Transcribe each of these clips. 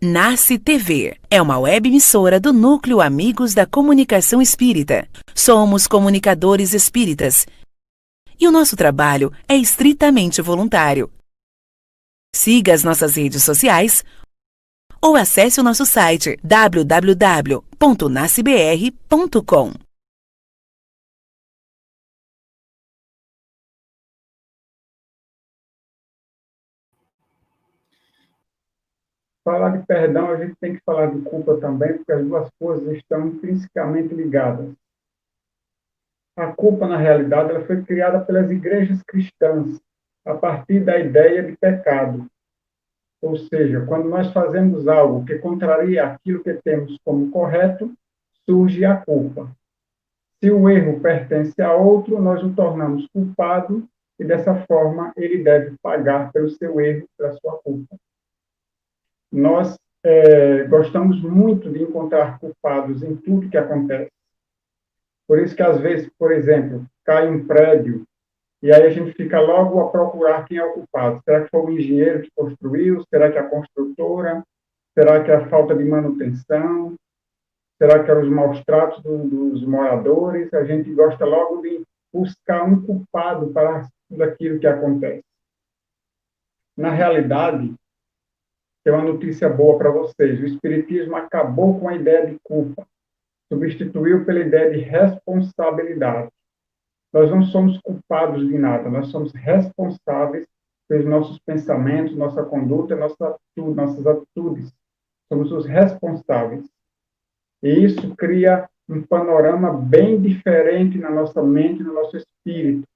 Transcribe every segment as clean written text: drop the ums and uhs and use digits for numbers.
Nasce TV é uma web emissora do Núcleo Amigos da Comunicação Espírita. Somos comunicadores espíritas e o nosso trabalho é estritamente voluntário. Siga as nossas redes sociais ou acesse o nosso site www.nascebr.com. Falar de perdão, a gente tem que falar de culpa também, porque as duas coisas estão intrinsecamente ligadas. A culpa, na realidade, ela foi criada pelas igrejas cristãs, a partir da ideia de pecado. Ou seja, quando nós fazemos algo que contraria aquilo que temos como correto, surge a culpa. Se o erro pertence a outro, nós o tornamos culpado e, dessa forma, ele deve pagar pelo seu erro, pela sua culpa. Nós gostamos muito de encontrar culpados em tudo que acontece. Por isso que, às vezes, por exemplo, cai um prédio e aí a gente fica logo a procurar quem é o culpado. Será que foi o engenheiro que construiu? Será que é a construtora? Será que é a falta de manutenção? Será que eram os maus tratos dos moradores? A gente gosta logo de buscar um culpado para tudo aquilo que acontece. Na realidade, tem uma notícia boa para vocês. O Espiritismo acabou com a ideia de culpa, substituiu pela ideia de responsabilidade. Nós não somos culpados de nada, nós somos responsáveis pelos nossos pensamentos, nossa conduta, nossas atitudes. Somos os responsáveis. E isso cria um panorama bem diferente na nossa mente, no nosso espírito.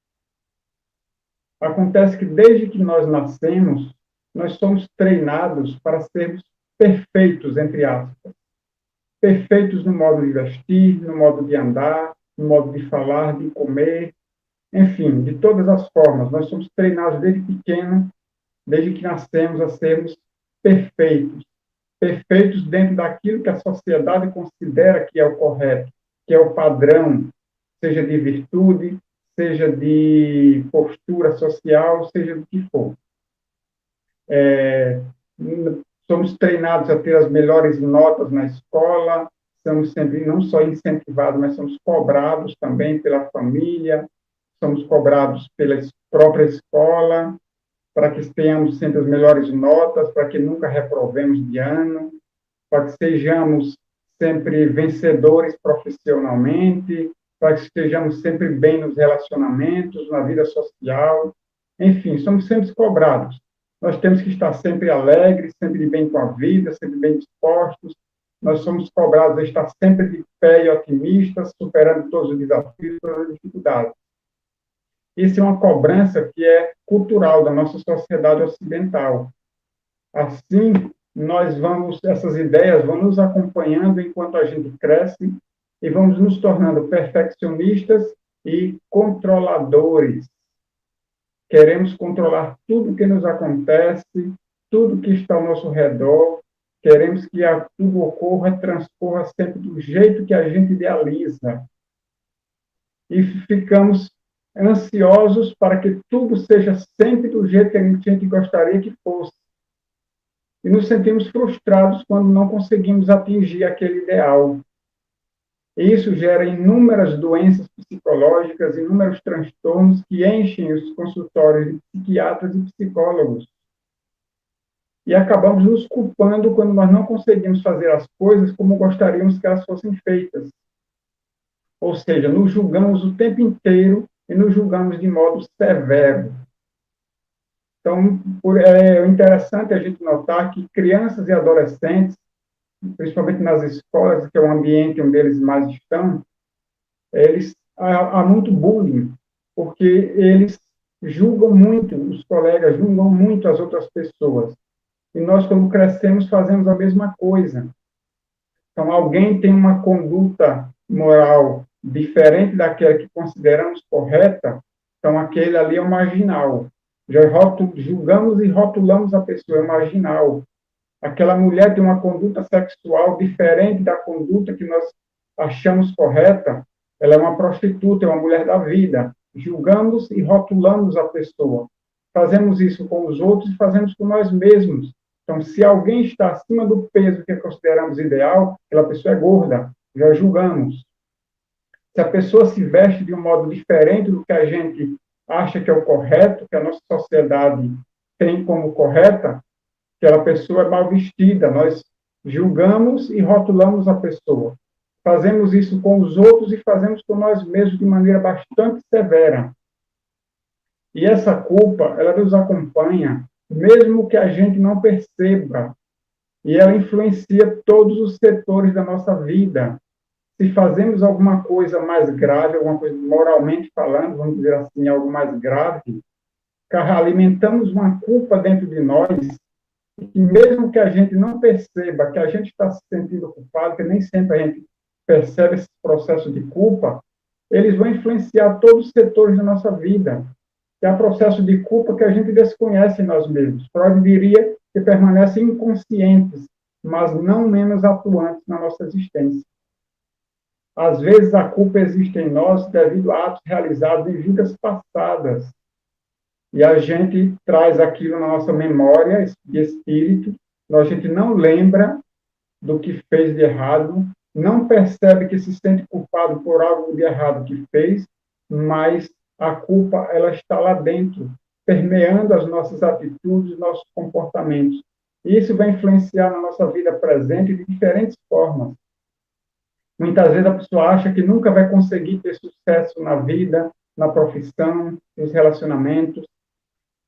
Acontece que desde que nós nascemos, nós somos treinados para sermos perfeitos, entre aspas. Perfeitos no modo de vestir, no modo de andar, no modo de falar, de comer, enfim, de todas as formas. Nós somos treinados desde pequeno, desde que nascemos, a sermos perfeitos. Perfeitos dentro daquilo que a sociedade considera que é o correto, que é o padrão, seja de virtude, seja de postura social, seja do que for. Somos treinados a ter as melhores notas na escola, somos sempre não só incentivados, mas somos cobrados também pela família, somos cobrados pela própria escola, para que tenhamos sempre as melhores notas, para que nunca reprovemos de ano, para que sejamos sempre vencedores profissionalmente, para que estejamos sempre bem nos relacionamentos, na vida social. Enfim, somos sempre cobrados. Nós temos que estar sempre alegres, sempre bem com a vida, sempre bem dispostos. Nós somos cobrados a estar sempre de pé e otimistas, superando todos os desafios, todas as dificuldades. Isso é uma cobrança que é cultural da nossa sociedade ocidental. Assim, essas ideias vão nos acompanhando enquanto a gente cresce e vamos nos tornando perfeccionistas e controladores. Queremos controlar tudo que nos acontece, tudo que está ao nosso redor, queremos que tudo ocorra, transcorra sempre do jeito que a gente idealiza. E ficamos ansiosos para que tudo seja sempre do jeito que a gente gostaria que fosse. E nos sentimos frustrados quando não conseguimos atingir aquele ideal. E isso gera inúmeras doenças psicológicas, inúmeros transtornos que enchem os consultórios de psiquiatras e psicólogos. E acabamos nos culpando quando nós não conseguimos fazer as coisas como gostaríamos que elas fossem feitas. Ou seja, nos julgamos o tempo inteiro e nos julgamos de modo severo. Então, é interessante a gente notar que crianças e adolescentes, principalmente nas escolas, que é o ambiente onde eles mais estão, há muito bullying, porque eles julgam muito os colegas, julgam muito as outras pessoas. E nós, quando crescemos, fazemos a mesma coisa. Então, alguém tem uma conduta moral diferente daquela que consideramos correta, então aquele ali é o marginal. Já julgamos e rotulamos a pessoa, é marginal. Aquela mulher tem uma conduta sexual diferente da conduta que nós achamos correta, ela é uma prostituta, é uma mulher da vida. Julgamos e rotulamos a pessoa. Fazemos isso com os outros e fazemos com nós mesmos. Então, se alguém está acima do peso que consideramos ideal, aquela pessoa é gorda, já julgamos. Se a pessoa se veste de um modo diferente do que a gente acha que é o correto, que a nossa sociedade tem como correta, aquela pessoa é mal vestida. Nós julgamos e rotulamos a pessoa. Fazemos isso com os outros e fazemos com nós mesmos de maneira bastante severa. E essa culpa, ela nos acompanha, mesmo que a gente não perceba, e ela influencia todos os setores da nossa vida. Se fazemos alguma coisa mais grave, alguma coisa moralmente falando, vamos dizer assim, algo mais grave, alimentamos uma culpa dentro de nós, e mesmo que a gente não perceba que a gente está se sentindo culpado, que nem sempre a gente percebe esse processo de culpa, eles vão influenciar todos os setores da nossa vida. É um processo de culpa que a gente desconhece em nós mesmos. Freud diria que permanecem inconscientes, mas não menos atuantes na nossa existência. Às vezes, a culpa existe em nós devido a atos realizados em vidas passadas. E a gente traz aquilo na nossa memória de espírito, a gente não lembra do que fez de errado, não percebe que se sente culpado por algo de errado que fez, mas a culpa ela está lá dentro, permeando as nossas atitudes, nossos comportamentos. E isso vai influenciar na nossa vida presente de diferentes formas. Muitas vezes a pessoa acha que nunca vai conseguir ter sucesso na vida, na profissão, nos relacionamentos.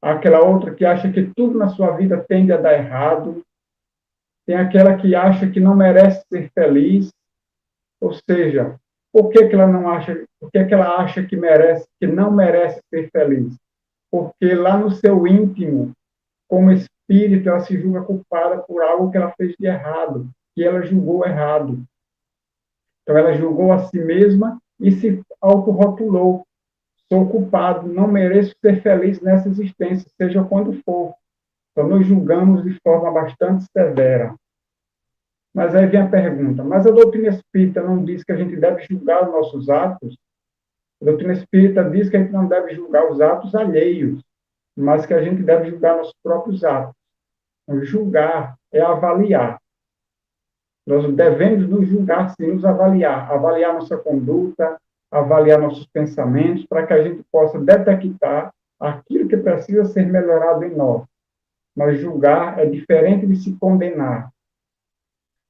Aquela outra que acha que tudo na sua vida tende a dar errado. Tem aquela que acha que não merece ser feliz. Ou seja, por que ela não acha, por que ela acha que merece, que não merece ser feliz? Porque lá no seu íntimo, como espírito, ela se julga culpada por algo que ela fez de errado, que ela julgou errado. Então, ela julgou a si mesma e se autorrotulou. Sou culpado, não mereço ser feliz nessa existência, seja quando for. Então, nos julgamos de forma bastante severa. Mas aí vem a pergunta, mas a doutrina espírita não diz que a gente deve julgar os nossos atos? A doutrina espírita diz que a gente não deve julgar os atos alheios, mas que a gente deve julgar nossos próprios atos. Então, julgar é avaliar. Nós devemos nos julgar, sim, nos avaliar. Avaliar nossa conduta, avaliar nossos pensamentos, para que a gente possa detectar aquilo que precisa ser melhorado em nós. Mas julgar é diferente de se condenar.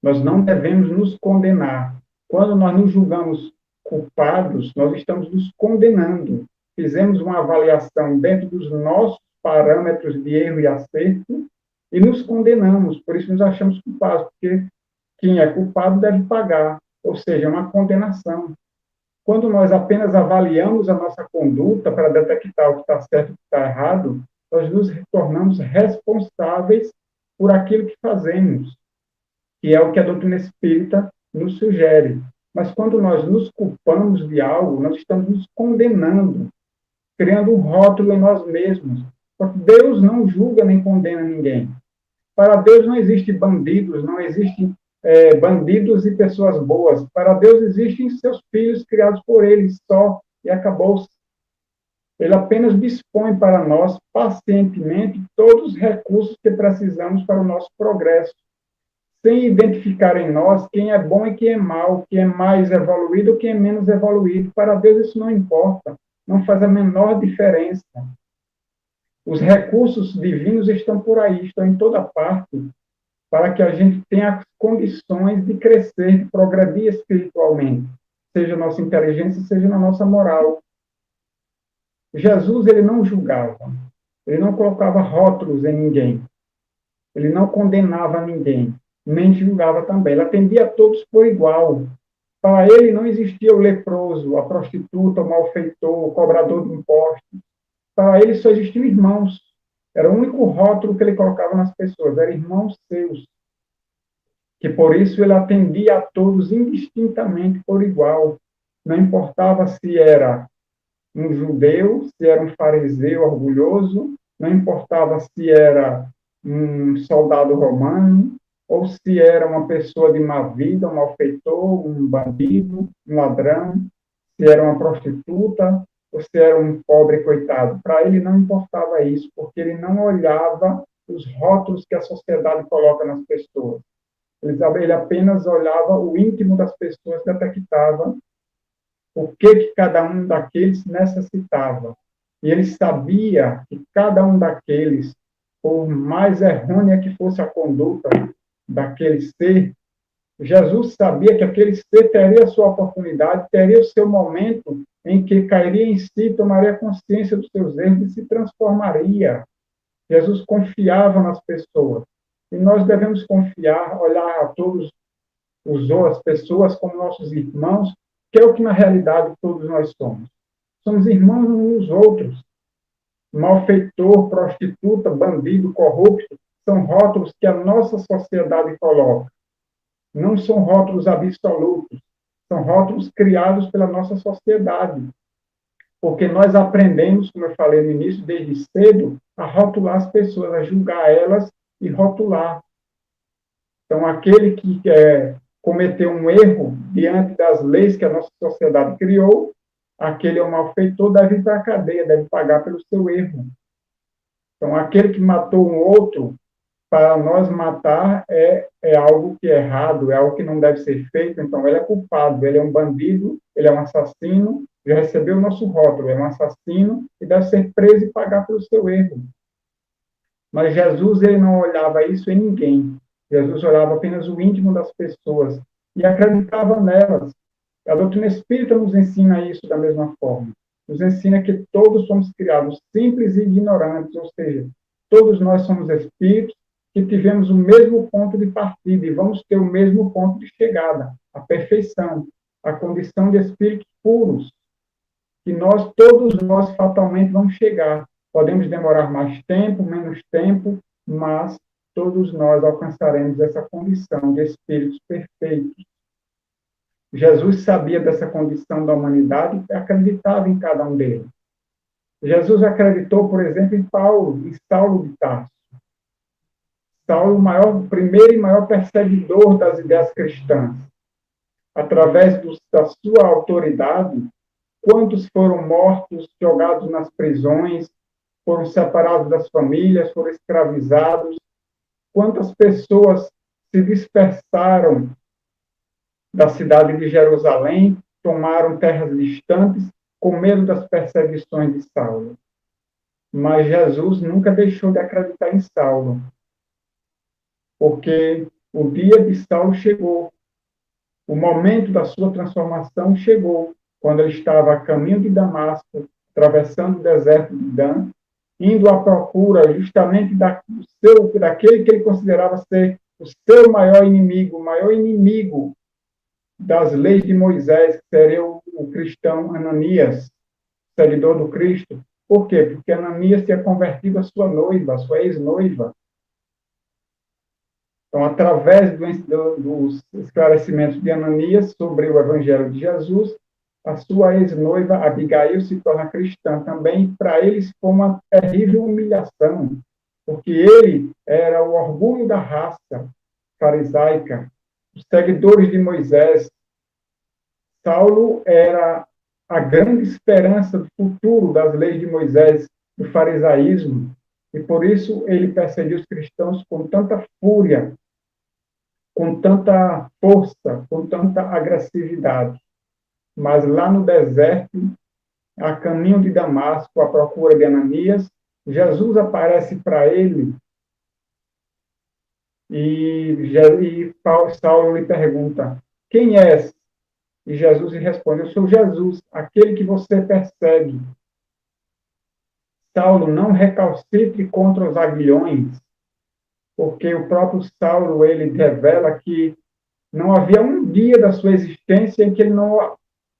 Nós não devemos nos condenar. Quando nós nos julgamos culpados, nós estamos nos condenando. Fizemos uma avaliação dentro dos nossos parâmetros de erro e acerto e nos condenamos. Por isso nos achamos culpados, porque quem é culpado deve pagar, ou seja, é uma condenação. Quando nós apenas avaliamos a nossa conduta para detectar o que está certo e o que está errado, nós nos tornamos responsáveis por aquilo que fazemos, que é o que a doutrina espírita nos sugere. Mas quando nós nos culpamos de algo, nós estamos nos condenando, criando um rótulo em nós mesmos. Porque Deus não julga nem condena ninguém. Para Deus não existem bandidos, não existem bandidos e pessoas boas. Para Deus existem seus filhos criados por Ele só, e acabou-se. Ele apenas dispõe para nós, pacientemente, todos os recursos que precisamos para o nosso progresso, sem identificar em nós quem é bom e quem é mau, quem é mais evoluído ou quem é menos evoluído. Para Deus isso não importa, não faz a menor diferença. Os recursos divinos estão por aí, estão em toda parte, para que a gente tenha as condições de crescer, de progredir espiritualmente, seja na nossa inteligência, seja na nossa moral. Jesus, ele não julgava, ele não colocava rótulos em ninguém, ele não condenava ninguém, nem julgava também, ele atendia a todos por igual. Para ele não existia o leproso, a prostituta, o malfeitor, o cobrador de impostos. Para ele só existiam irmãos. Era o único rótulo que ele colocava nas pessoas, eram irmãos seus. Que por isso ele atendia a todos indistintamente por igual. Não importava se era um judeu, se era um fariseu orgulhoso, não importava se era um soldado romano, ou se era uma pessoa de má vida, um malfeitor, um bandido, um ladrão, se era uma prostituta, ou se era um pobre coitado. Para ele não importava isso, porque ele não olhava os rótulos que a sociedade coloca nas pessoas. Ele apenas olhava o íntimo das pessoas, detectava o que cada um daqueles necessitava. E ele sabia que cada um daqueles, por mais errônea que fosse a conduta daquele ser, Jesus sabia que aquele ser teria a sua oportunidade, teria o seu momento em que cairia em si, tomaria consciência dos seus erros e se transformaria. Jesus confiava nas pessoas. E nós devemos confiar, olhar a todos as pessoas como nossos irmãos, que é o que na realidade todos nós somos. Somos irmãos uns dos outros. Malfeitor, prostituta, bandido, corrupto, são rótulos que a nossa sociedade coloca. Não são rótulos absolutos, são rótulos criados pela nossa sociedade. Porque nós aprendemos, como eu falei no início, desde cedo, a rotular as pessoas, a julgar elas e rotular. Então, aquele que cometeu um erro diante das leis que a nossa sociedade criou, aquele é um malfeitor, deve ir para a cadeia, deve pagar pelo seu erro. Então, aquele que matou um outro, para nós matar é algo que é errado, é algo que não deve ser feito, então ele é culpado, ele é um bandido, ele é um assassino, já recebeu o nosso rótulo, é um assassino e deve ser preso e pagar pelo seu erro. Mas Jesus, ele não olhava isso em ninguém. Jesus olhava apenas o íntimo das pessoas e acreditava nelas. A doutrina espírita nos ensina isso da mesma forma. Nos ensina que todos somos criados simples e ignorantes, ou seja, todos nós somos espíritos que tivemos o mesmo ponto de partida e vamos ter o mesmo ponto de chegada, a perfeição, a condição de espíritos puros, que todos nós fatalmente vamos chegar. Podemos demorar mais tempo, menos tempo, mas todos nós alcançaremos essa condição de espíritos perfeitos. Jesus sabia dessa condição da humanidade e acreditava em cada um deles. Jesus acreditou, por exemplo, em Paulo, em Saulo de Tarso. Saulo, o primeiro e maior perseguidor das ideias cristãs. Através da sua autoridade, quantos foram mortos, jogados nas prisões, foram separados das famílias, foram escravizados, quantas pessoas se dispersaram da cidade de Jerusalém, tomaram terras distantes, com medo das perseguições de Saulo. Mas Jesus nunca deixou de acreditar em Saulo, porque o dia de Saulo chegou, o momento da sua transformação chegou, quando ele estava a caminho de Damasco, atravessando o deserto de Dan, indo à procura justamente daquele que ele considerava ser o seu maior inimigo, o maior inimigo das leis de Moisés, que seria o cristão Ananias, seguidor do Cristo. Por quê? Porque Ananias tinha convertido a sua noiva, a sua ex-noiva. Então, através dos esclarecimentos de Ananias sobre o Evangelho de Jesus, a sua ex-noiva, Abigail, se torna cristã também. Para eles foi uma terrível humilhação, porque ele era o orgulho da raça farisaica, os seguidores de Moisés. Saulo era a grande esperança do futuro das leis de Moisés, do farisaísmo, e por isso ele perseguiu os cristãos com tanta fúria, com tanta força, com tanta agressividade. Mas lá no deserto, a caminho de Damasco, à procura de Ananias, Jesus aparece para ele e Saulo lhe pergunta: quem és? E Jesus lhe responde: eu sou Jesus, aquele que você persegue. Saulo, não recalcitre contra os aguilhões, porque o próprio Saulo, ele revela que não havia um dia da sua existência em que ele não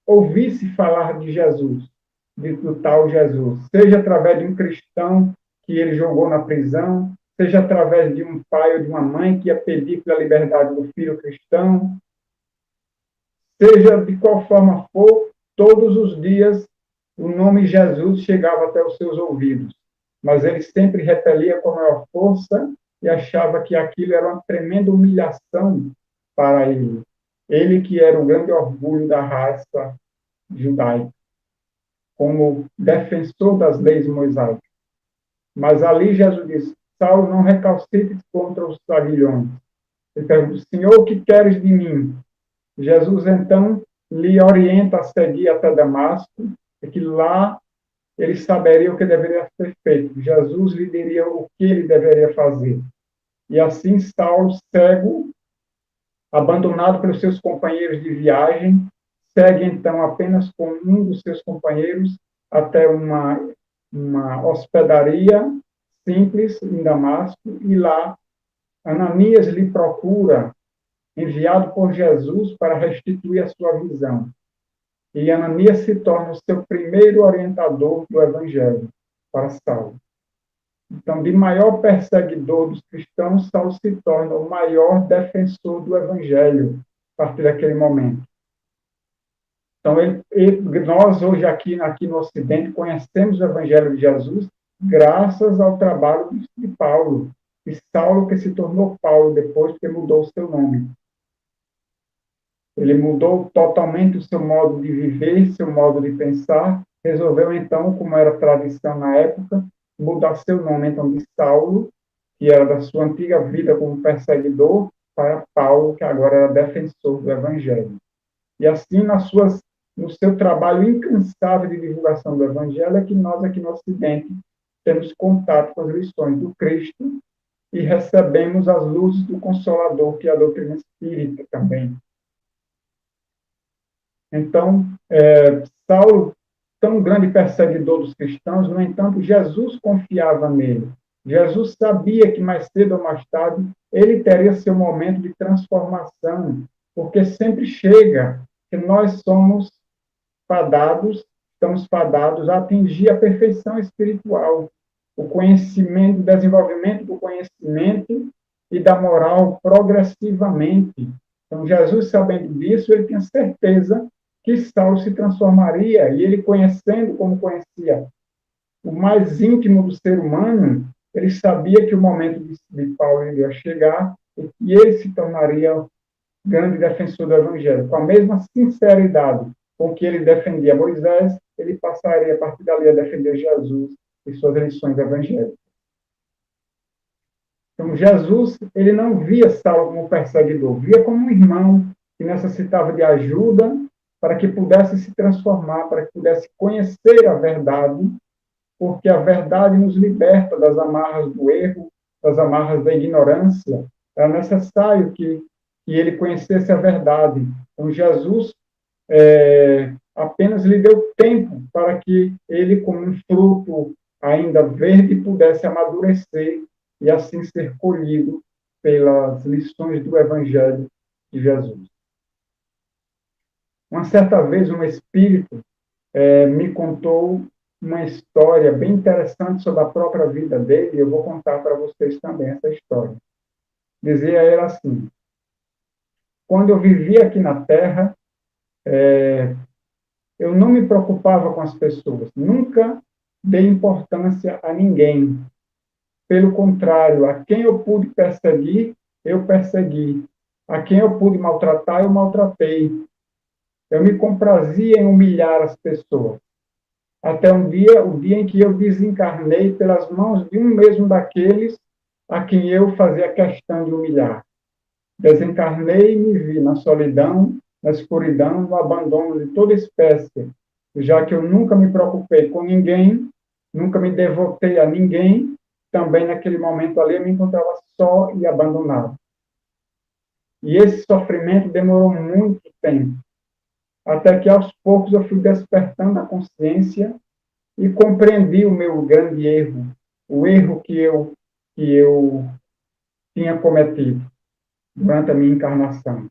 ouvisse falar de Jesus, do tal Jesus, seja através de um cristão que ele jogou na prisão, seja através de um pai ou de uma mãe que ia pedir pela liberdade do filho cristão, seja de qual forma for, todos os dias o nome Jesus chegava até os seus ouvidos, mas ele sempre repelia com a maior força e achava que aquilo era uma tremenda humilhação para ele. Ele que era o grande orgulho da raça judaica, como defensor das leis mosaicas. Mas ali Jesus diz: Saulo não recalcitre contra os aguilhões. Ele pergunta, Senhor, o que queres de mim? Jesus, então, lhe orienta a seguir até Damasco, e que lá ele saberia o que deveria ser feito. Jesus lhe diria o que ele deveria fazer. E assim Saulo, cego, abandonado pelos seus companheiros de viagem, segue então apenas com um dos seus companheiros até uma hospedaria simples em Damasco, e lá Ananias lhe procura, enviado por Jesus para restituir a sua visão. E Ananias se torna o seu primeiro orientador do Evangelho para Saulo. Então, de maior perseguidor dos cristãos, Saulo se torna o maior defensor do Evangelho a partir daquele momento. Então, nós hoje aqui no Ocidente conhecemos o Evangelho de Jesus graças ao trabalho de Paulo, e Saulo que se tornou Paulo depois que mudou o seu nome. Ele mudou totalmente o seu modo de viver, seu modo de pensar, resolveu então, como era tradição na época, mudar seu nome então de Saulo, que era da sua antiga vida como perseguidor, para Paulo, que agora era defensor do Evangelho. E assim, no seu trabalho incansável de divulgação do Evangelho, é que nós aqui no Ocidente temos contato com as lições do Cristo e recebemos as luzes do Consolador, que é a doutrina espírita também. Então, Saulo, tão grande perseguidor dos cristãos, no entanto, Jesus confiava nele. Jesus sabia que mais cedo ou mais tarde ele teria seu momento de transformação, porque sempre chega que nós estamos fadados a atingir a perfeição espiritual, o conhecimento, o desenvolvimento do conhecimento e da moral progressivamente. Então, Jesus, sabendo disso, ele tinha certeza que Saulo se transformaria, e ele, conhecendo como conhecia o mais íntimo do ser humano, ele sabia que o momento de Paulo iria chegar e ele se tornaria grande defensor do Evangelho. Com a mesma sinceridade com que ele defendia Moisés, ele passaria a partir dali a defender Jesus e suas lições evangélicas. Então, Jesus, ele não via Saulo como perseguidor, via como um irmão que necessitava de ajuda para que pudesse se transformar, para que pudesse conhecer a verdade, porque a verdade nos liberta das amarras do erro, das amarras da ignorância. Era necessário que ele conhecesse a verdade. Então, Jesus apenas lhe deu tempo para que ele, como um fruto ainda verde, pudesse amadurecer e assim ser colhido pelas lições do Evangelho de Jesus. Uma certa vez, um espírito me contou uma história bem interessante sobre a própria vida dele, e eu vou contar para vocês também essa história. Dizia ele assim: quando eu vivia aqui na Terra, eu não me preocupava com as pessoas, nunca dei importância a ninguém. Pelo contrário, a quem eu pude perseguir, eu persegui. A quem eu pude maltratar, eu maltratei. Eu me comprazia em humilhar as pessoas. Até o dia em que eu desencarnei pelas mãos de um mesmo daqueles a quem eu fazia questão de humilhar. Desencarnei e me vi na solidão, na escuridão, no abandono de toda espécie, já que eu nunca me preocupei com ninguém, nunca me devotei a ninguém, também naquele momento ali eu me encontrava só e abandonado. E esse sofrimento demorou muito tempo, até que aos poucos eu fui despertando a consciência e compreendi o meu grande erro, o erro que eu tinha cometido durante a minha encarnação.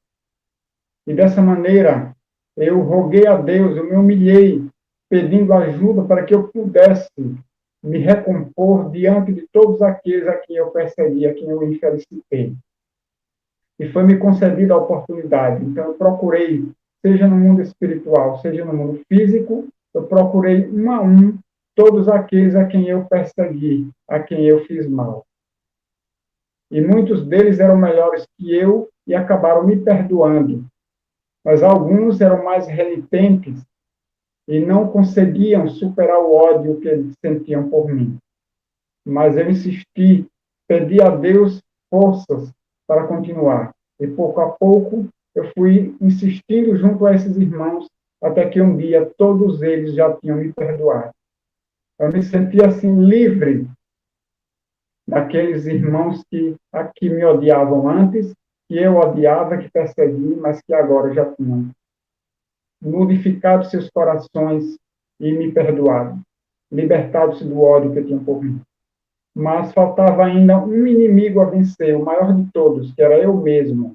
E dessa maneira, eu roguei a Deus, eu me humilhei, pedindo ajuda para que eu pudesse me recompor diante de todos aqueles a quem eu persegui, a quem eu infelicitei. E foi-me concedida a oportunidade. Então, eu procurei, seja no mundo espiritual, seja no mundo físico, eu procurei um a um todos aqueles a quem eu persegui, a quem eu fiz mal. E muitos deles eram melhores que eu e acabaram me perdoando. Mas alguns eram mais renitentes e não conseguiam superar o ódio que eles sentiam por mim. Mas eu insisti pedi a Deus forças para continuar. E pouco a pouco eu fui insistindo junto a esses irmãos, até que um dia todos eles já tinham me perdoado. Eu me senti assim livre daqueles irmãos que me odiavam antes, que eu odiava, que persegui, mas que agora já tinham modificado seus corações e me perdoado, libertado-se do ódio que tinham por mim. Mas faltava ainda um inimigo a vencer, o maior de todos, que era eu mesmo.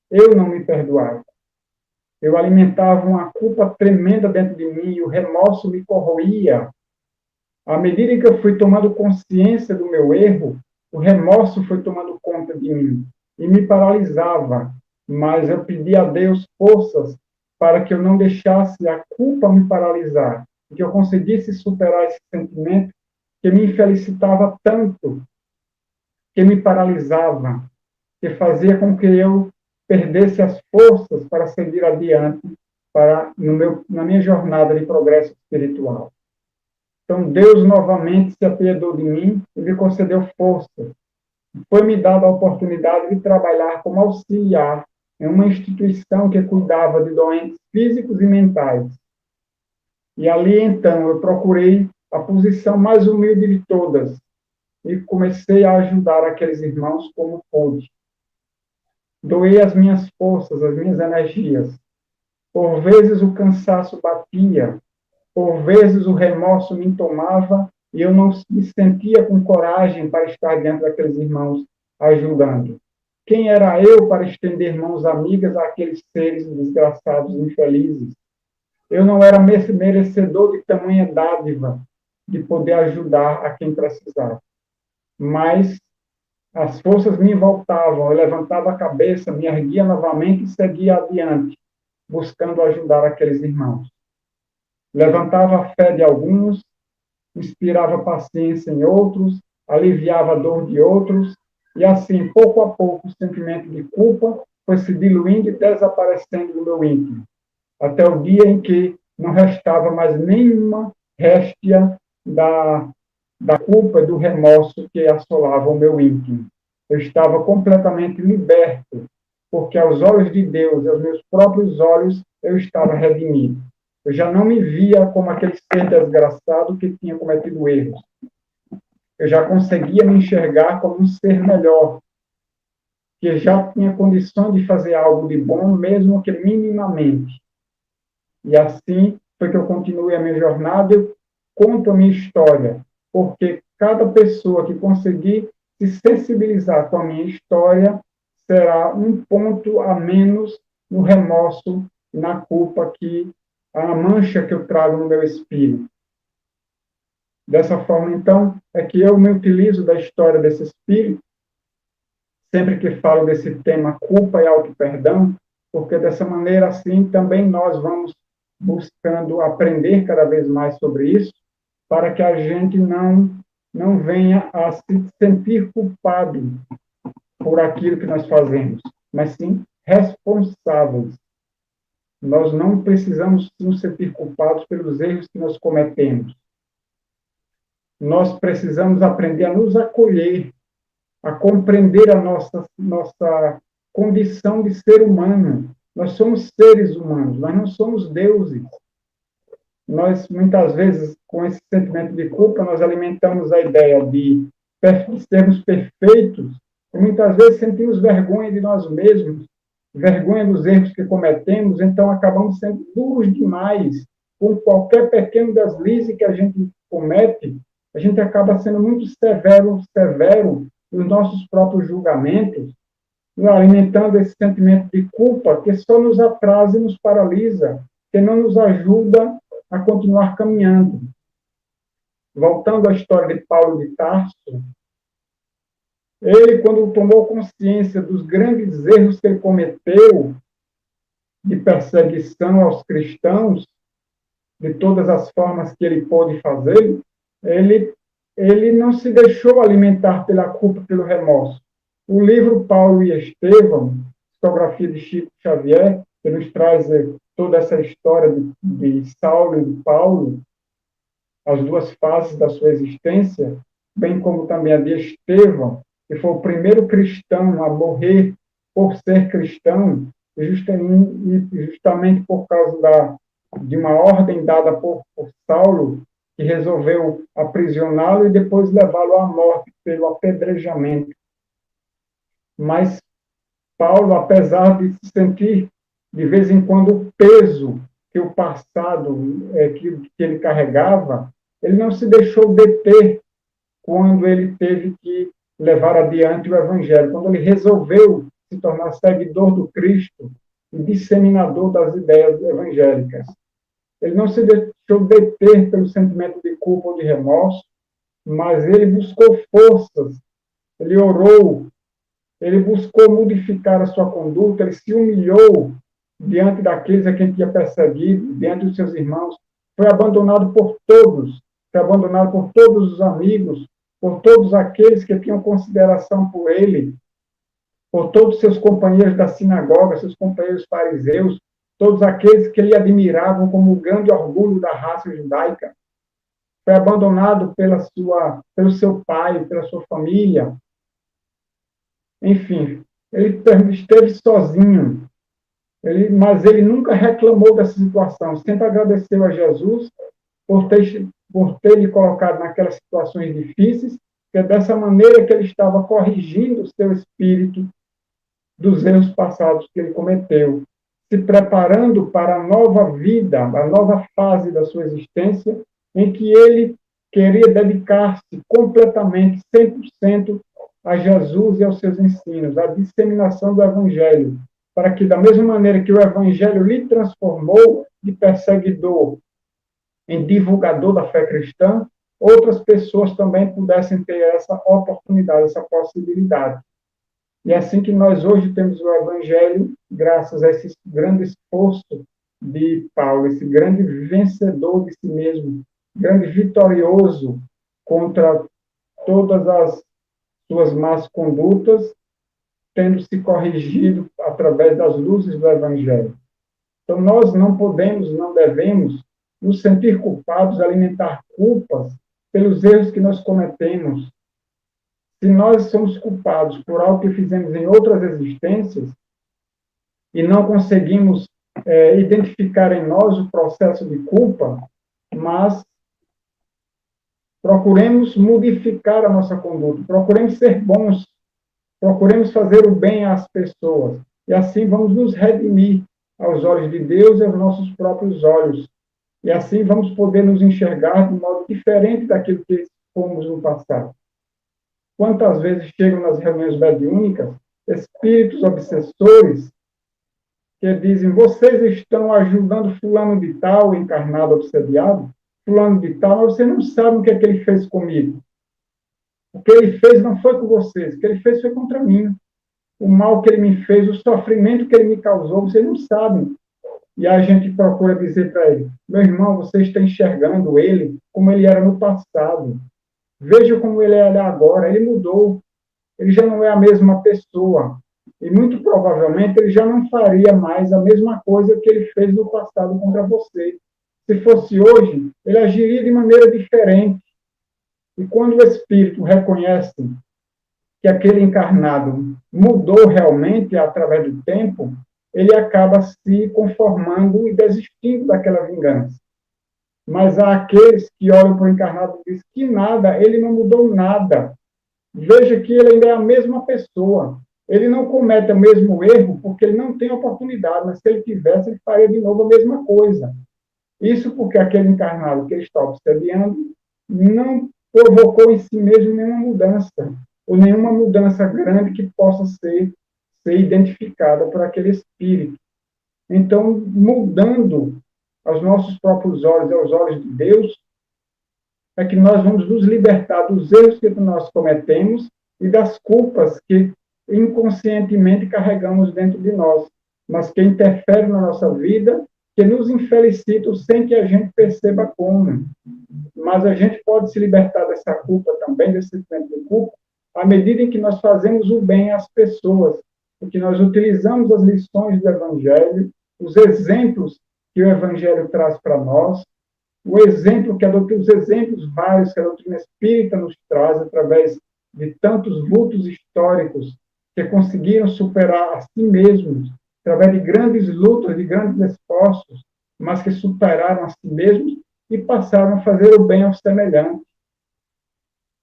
Eu não me perdoava. Eu alimentava uma culpa tremenda dentro de mim e o remorso me corroía. À medida que eu fui tomando consciência do meu erro, o remorso foi tomando conta de mim e me paralisava. Mas eu pedi a Deus forças para que eu não deixasse a culpa me paralisar, e que eu conseguisse superar esse sentimento que me infelicitava tanto, que me paralisava, que fazia com que eu perdesse as forças para seguir adiante na minha jornada de progresso espiritual. Então, Deus novamente se apiedou de mim e me concedeu força. Foi-me dada a oportunidade de trabalhar como auxiliar em uma instituição que cuidava de doentes físicos e mentais. E ali, então, eu procurei a posição mais humilde de todas e comecei a ajudar aqueles irmãos como pude. Doei as minhas forças, as minhas energias. Por vezes o cansaço batia, por vezes o remorso me tomava e eu não me sentia com coragem para estar diante daqueles irmãos ajudando. Quem era eu para estender mãos amigas àqueles seres desgraçados, infelizes? Eu não era merecedor de tamanha dádiva de poder ajudar a quem precisava. Mas as forças me voltavam, eu levantava a cabeça, me erguia novamente e seguia adiante, buscando ajudar aqueles irmãos. Levantava a fé de alguns, inspirava paciência em outros, aliviava a dor de outros, e assim, pouco a pouco, o sentimento de culpa foi se diluindo e desaparecendo do meu íntimo, até o dia em que não restava mais nenhuma réstia da culpa e do remorso que assolava o meu íntimo. Eu estava completamente liberto, porque aos olhos de Deus e aos meus próprios olhos eu estava redimido. Eu já não me via como aquele ser desgraçado que tinha cometido erros. Eu já conseguia me enxergar como um ser melhor, que já tinha condições de fazer algo de bom, mesmo que minimamente. E assim foi que eu continuei a minha jornada, eu conto a minha história, porque cada pessoa que conseguir se sensibilizar com a minha história será um ponto a menos no remorso e na culpa a mancha que eu trago no meu espírito. Dessa forma, então, é que eu me utilizo da história desse espírito, sempre que falo desse tema culpa e auto-perdão, porque dessa maneira, assim, também nós vamos buscando aprender cada vez mais sobre isso, para que a gente não venha a se sentir culpado por aquilo que nós fazemos, mas sim responsáveis. Nós não precisamos nos sentir culpados pelos erros que nós cometemos. Nós precisamos aprender a nos acolher, a compreender a nossa condição de ser humano. Nós somos seres humanos, nós não somos deuses. Nós, muitas vezes, com esse sentimento de culpa, nós alimentamos a ideia de sermos perfeitos, e muitas vezes sentimos vergonha de nós mesmos, vergonha dos erros que cometemos, então acabamos sendo duros demais com qualquer pequeno deslize que a gente comete. A gente acaba sendo muito severo nos nossos próprios julgamentos, alimentando esse sentimento de culpa que só nos atrasa e nos paralisa, que não nos ajuda a continuar caminhando. Voltando à história de Paulo de Tarso, ele, quando tomou consciência dos grandes erros que ele cometeu de perseguição aos cristãos, de todas as formas que ele pôde fazer, ele não se deixou alimentar pela culpa, pelo remorso. O livro Paulo e Estevão, psicografia de Chico Xavier, que nos traz toda essa história de Saulo e de Paulo, as duas faces da sua existência, bem como também a de Estevão, que foi o primeiro cristão a morrer por ser cristão, justamente por causa de uma ordem dada por Saulo, que resolveu aprisioná-lo e depois levá-lo à morte pelo apedrejamento. Mas Paulo, apesar de se sentir, de vez em quando, o peso que o passado que ele carregava, ele não se deixou deter quando ele teve que levar adiante o Evangelho, quando ele resolveu se tornar seguidor do Cristo e disseminador das ideias evangélicas. Ele não se deixou deter pelo sentimento de culpa ou de remorso, mas ele buscou forças, ele orou, ele buscou modificar a sua conduta, ele se humilhou diante daqueles a quem tinha perseguido, diante dos seus irmãos, foi abandonado por todos, foi abandonado por todos os amigos, por todos aqueles que tinham consideração por ele, por todos os seus companheiros da sinagoga, seus companheiros fariseus, todos aqueles que ele admiravam como o grande orgulho da raça judaica. Foi abandonado pelo seu pai, pela sua família. Enfim, ele esteve sozinho, mas ele nunca reclamou dessa situação, sempre agradeceu a Jesus por ter lhe colocado naquelas situações difíceis, que é dessa maneira que ele estava corrigindo o seu espírito dos erros passados que ele cometeu, se preparando para a nova vida, a nova fase da sua existência, em que ele queria dedicar-se completamente, 100%, a Jesus e aos seus ensinos, à disseminação do Evangelho, para que, da mesma maneira que o Evangelho lhe transformou de perseguidor em divulgador da fé cristã, outras pessoas também pudessem ter essa oportunidade, essa possibilidade. E é assim que nós hoje temos o Evangelho, graças a esse grande esforço de Paulo, esse grande vencedor de si mesmo, grande vitorioso contra todas as suas más condutas, tendo se corrigido através das luzes do Evangelho. Então, nós não podemos, não devemos nos sentir culpados, alimentar culpas pelos erros que nós cometemos. Se nós somos culpados por algo que fizemos em outras existências e não conseguimos identificar em nós o processo de culpa, mas procuremos modificar a nossa conduta, procuremos ser bons, procuremos fazer o bem às pessoas. E assim vamos nos redimir aos olhos de Deus e aos nossos próprios olhos. E assim vamos poder nos enxergar de modo diferente daquilo que fomos no passado. Quantas vezes chegam nas reuniões mediúnicas espíritos obsessores que dizem: vocês estão ajudando fulano de tal, encarnado, obsediado, fulano de tal, mas você não sabe o que é que ele fez comigo. O que ele fez não foi com vocês, o que ele fez foi contra mim. O mal que ele me fez, o sofrimento que ele me causou, vocês não sabem. E a gente procura dizer para ele: meu irmão, você está enxergando ele como ele era no passado. Veja como ele é agora, ele mudou. Ele já não é a mesma pessoa. E muito provavelmente ele já não faria mais a mesma coisa que ele fez no passado contra você. Se fosse hoje, ele agiria de maneira diferente. E quando o espírito reconhece que aquele encarnado mudou realmente através do tempo, ele acaba se conformando e desistindo daquela vingança. Mas há aqueles que olham para o encarnado e dizem que nada, ele não mudou nada. Veja que ele ainda é a mesma pessoa. Ele não comete o mesmo erro porque ele não tem oportunidade, mas se ele tivesse, ele faria de novo a mesma coisa. Isso porque aquele encarnado que ele está obsediando não provocou em si mesmo nenhuma mudança, ou nenhuma mudança grande que possa ser identificada por aquele espírito. Então, mudando aos nossos próprios olhos e aos olhos de Deus, é que nós vamos nos libertar dos erros que nós cometemos e das culpas que inconscientemente carregamos dentro de nós, mas que interferem na nossa vida, que nos infelicitam sem que a gente perceba como. Mas a gente pode se libertar dessa culpa também, desse sentimento de culpa, à medida em que nós fazemos o bem às pessoas, porque nós utilizamos as lições do Evangelho, os exemplos que o Evangelho traz para nós, os exemplos vários que a doutrina espírita nos traz através de tantos vultos históricos que conseguiram superar a si mesmos, através de grandes lutas, de grandes esforços, mas que superaram a si mesmos e passaram a fazer o bem ao semelhante.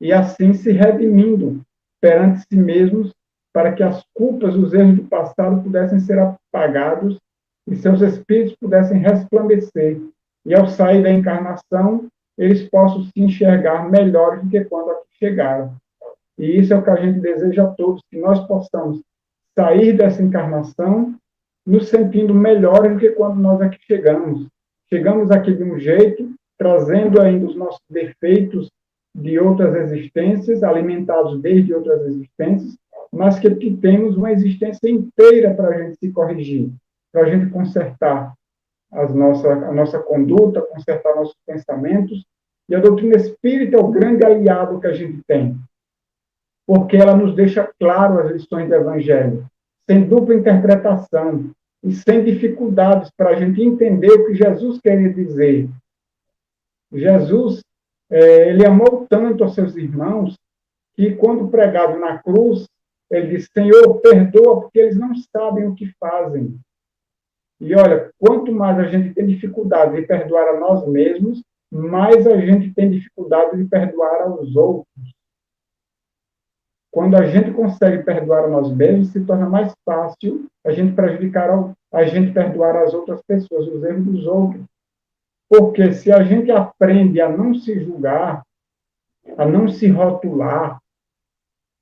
E assim se redimindo perante si mesmos, para que as culpas, os erros do passado pudessem ser apagados e seus espíritos pudessem resplandecer. E ao sair da encarnação, eles possam se enxergar melhores do que quando aqui chegaram. E isso é o que a gente deseja a todos, que nós possamos sair dessa encarnação nos sentindo melhores do que quando nós aqui chegamos. Chegamos aqui de um jeito, trazendo ainda os nossos defeitos de outras existências, alimentados desde outras existências, mas que temos uma existência inteira para a gente se corrigir, para a gente consertar a nossa conduta, consertar nossos pensamentos. E a doutrina espírita é o grande aliado que a gente tem, porque ela nos deixa claro as lições do Evangelho, sem dupla interpretação e sem dificuldades para a gente entender o que Jesus queria dizer. Jesus, ele amou tanto aos seus irmãos que, quando pregado na cruz, ele disse: Senhor, perdoa, porque eles não sabem o que fazem. E olha, quanto mais a gente tem dificuldade de perdoar a nós mesmos, mais a gente tem dificuldade de perdoar aos outros. Quando a gente consegue perdoar a nós mesmos, se torna mais fácil a gente perdoar as outras pessoas, os erros dos outros. Porque se a gente aprende a não se julgar, a não se rotular,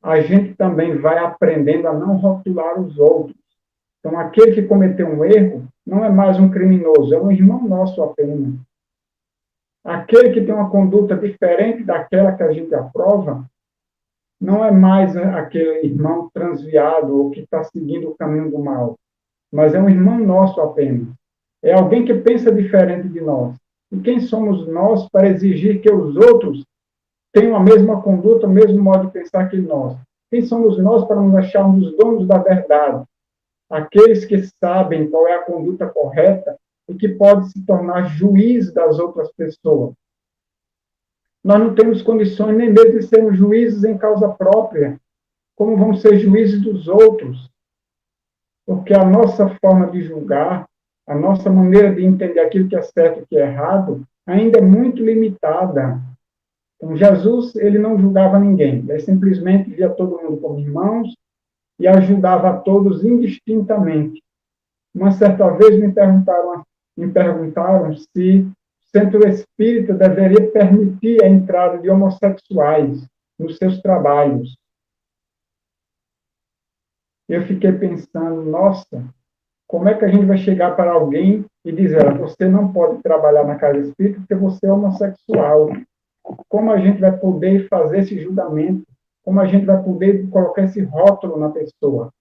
a gente também vai aprendendo a não rotular os outros. Então, aquele que cometeu um erro não é mais um criminoso, é um irmão nosso apenas. Aquele que tem uma conduta diferente daquela que a gente aprova, não é mais aquele irmão transviado ou que está seguindo o caminho do mal, mas é um irmão nosso apenas. É alguém que pensa diferente de nós. E quem somos nós para exigir que os outros tenham a mesma conduta, o mesmo modo de pensar que nós? Quem somos nós para nos acharmos donos da verdade? Aqueles que sabem qual é a conduta correta e que podem se tornar juiz das outras pessoas. Nós não temos condições nem mesmo de sermos juízes em causa própria. Como vamos ser juízes dos outros? Porque a nossa forma de julgar, a nossa maneira de entender aquilo que é certo e o que é errado, ainda é muito limitada. Então, Jesus, ele não julgava ninguém. Ele simplesmente via todo mundo como irmãos e ajudava a todos indistintamente. Uma certa vez me perguntaram se o centro espírita deveria permitir a entrada de homossexuais nos seus trabalhos. Eu fiquei pensando, nossa, como é que a gente vai chegar para alguém e dizer: você não pode trabalhar na casa espírita porque você é homossexual? Como a gente vai poder fazer esse julgamento? Como a gente vai poder colocar esse rótulo na pessoa?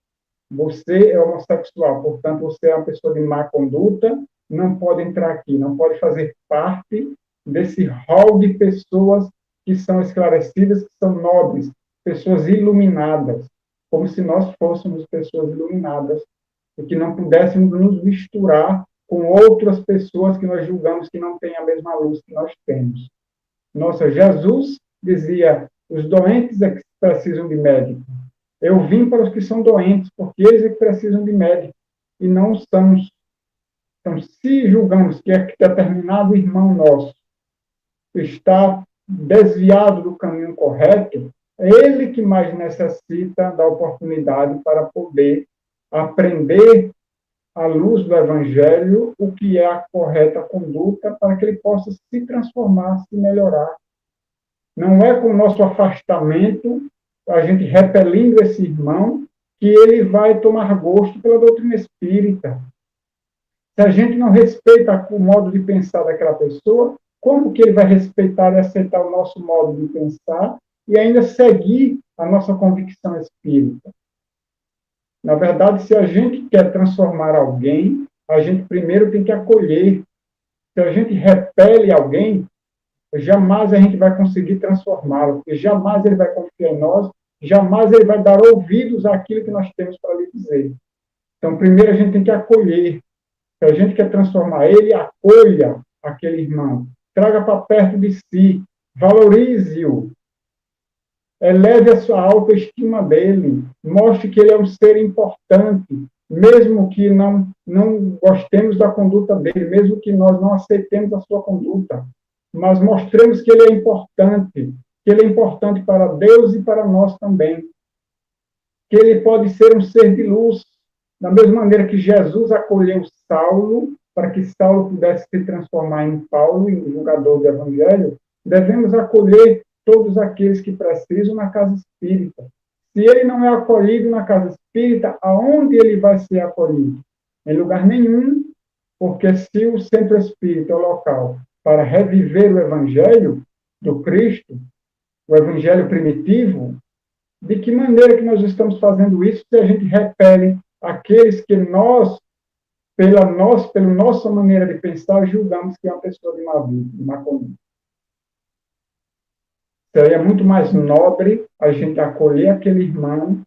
Você é homossexual, portanto, você é uma pessoa de má conduta, não pode entrar aqui, não pode fazer parte desse rol de pessoas que são esclarecidas, que são nobres, pessoas iluminadas, como se nós fôssemos pessoas iluminadas e que não pudéssemos nos misturar com outras pessoas que nós julgamos que não têm a mesma luz que nós temos. Nossa, Jesus dizia: os doentes é que precisam de médico. Eu vim para os que são doentes, porque eles é que precisam de médico, e não estamos. Então, se julgamos que é determinado irmão nosso está desviado do caminho correto, é ele que mais necessita da oportunidade para poder aprender à luz do Evangelho o que é a correta conduta para que ele possa se transformar, se melhorar. Não é com o nosso afastamento, a gente repelindo esse irmão, que ele vai tomar gosto pela doutrina espírita. Se a gente não respeita o modo de pensar daquela pessoa, como que ele vai respeitar e aceitar o nosso modo de pensar e ainda seguir a nossa convicção espírita? Na verdade, se a gente quer transformar alguém, a gente primeiro tem que acolher. Se a gente repele alguém, jamais a gente vai conseguir transformá-lo, porque jamais ele vai confiar em nós, jamais ele vai dar ouvidos àquilo que nós temos para lhe dizer. Então, primeiro a gente tem que acolher. Se a gente quer transformar ele, acolha aquele irmão, traga para perto de si, valorize-o. eleve a sua autoestima dele, mostre que ele é um ser importante, mesmo que não gostemos da conduta dele, mesmo que nós não aceitemos a sua conduta, mas mostremos que ele é importante para Deus e para nós também, que ele pode ser um ser de luz, da mesma maneira que Jesus acolheu Saulo, para que Saulo pudesse se transformar em Paulo, em julgador do Evangelho, devemos acolher todos aqueles que precisam na casa espírita. Se ele não é acolhido na casa espírita, aonde ele vai ser acolhido? Em lugar nenhum, porque se o centro espírita é o local para reviver o Evangelho do Cristo, o Evangelho primitivo, de que maneira que nós estamos fazendo isso se a gente repele aqueles que nós, pela nossa maneira de pensar, julgamos que é uma pessoa de má vida, de má conduta? Seria muito mais nobre a gente acolher aquele irmão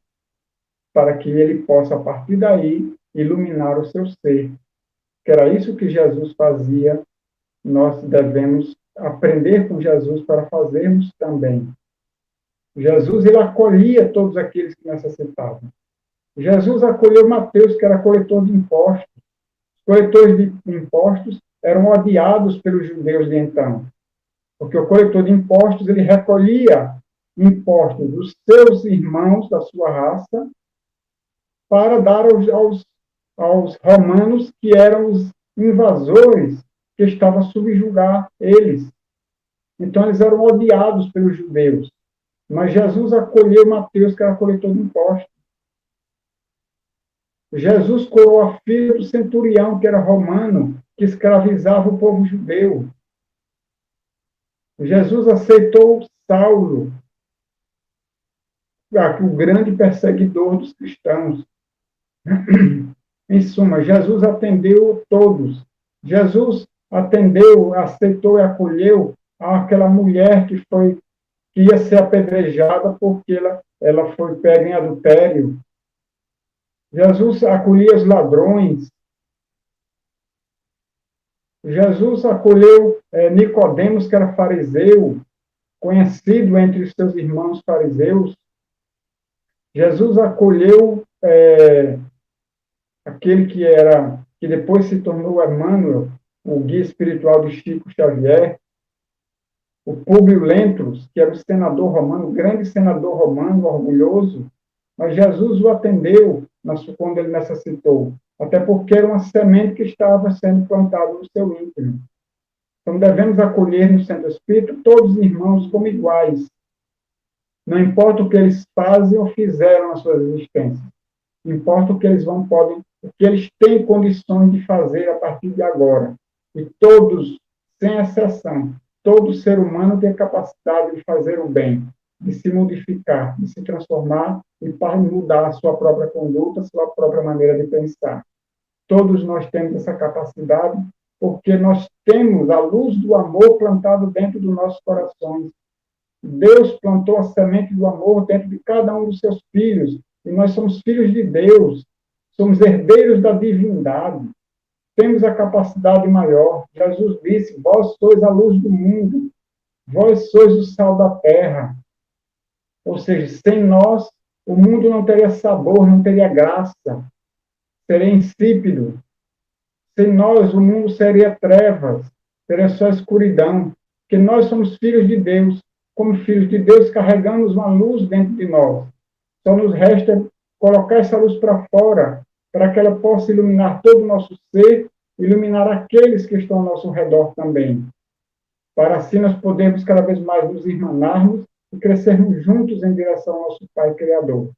para que ele possa, a partir daí, iluminar o seu ser. Que era isso que Jesus fazia, nós devemos aprender com Jesus para fazermos também. Jesus, ele acolhia todos aqueles que necessitavam. Jesus acolheu Mateus, que era coletor de impostos. Os coletores de impostos eram odiados pelos judeus de então, porque o coletor de impostos, ele recolhia impostos dos seus irmãos, da sua raça, para dar aos romanos, que eram os invasores que estavam a subjugar eles. Então, eles eram odiados pelos judeus. Mas Jesus acolheu Mateus, que era coletor de impostos. Jesus curou a filha do centurião, que era romano, que escravizava o povo judeu. Jesus aceitou Saulo, o grande perseguidor dos cristãos. Em suma, Jesus atendeu todos. Jesus atendeu, aceitou e acolheu aquela mulher que ia ser apedrejada porque ela foi pega em adultério. Jesus acolhia os ladrões. Jesus acolheu Nicodemos, que era fariseu, conhecido entre os seus irmãos fariseus. Jesus acolheu aquele que depois se tornou Emmanuel, o guia espiritual de Chico Xavier, o Públio Lentulus, que era o senador romano, o grande senador romano, orgulhoso, mas Jesus o atendeu quando ele necessitou, até porque era uma semente que estava sendo plantada no seu íntimo. Então, devemos acolher no centro espírita todos os irmãos como iguais. Não importa o que eles fazem ou fizeram nas suas existências. Importa o que o que eles têm condições de fazer a partir de agora. E todos, sem exceção, todo ser humano tem a capacidade de fazer o bem, de se modificar, de se transformar e para mudar a sua própria conduta, a sua própria maneira de pensar. Todos nós temos essa capacidade, porque nós temos a luz do amor plantado dentro dos nossos corações. Deus plantou a semente do amor dentro de cada um dos seus filhos, e nós somos filhos de Deus, somos herdeiros da divindade, temos a capacidade maior. Jesus disse: vós sois a luz do mundo, vós sois o sal da terra. Ou seja, sem nós, o mundo não teria sabor, não teria graça, seria insípido. Sem nós, o mundo seria trevas, seria só escuridão, porque nós somos filhos de Deus. Como filhos de Deus, carregamos uma luz dentro de nós. Só nos resta colocar essa luz para fora, para que ela possa iluminar todo o nosso ser, iluminar aqueles que estão ao nosso redor também. Para assim nós podermos cada vez mais nos irmanarmos e crescermos juntos em direção ao nosso Pai Criador.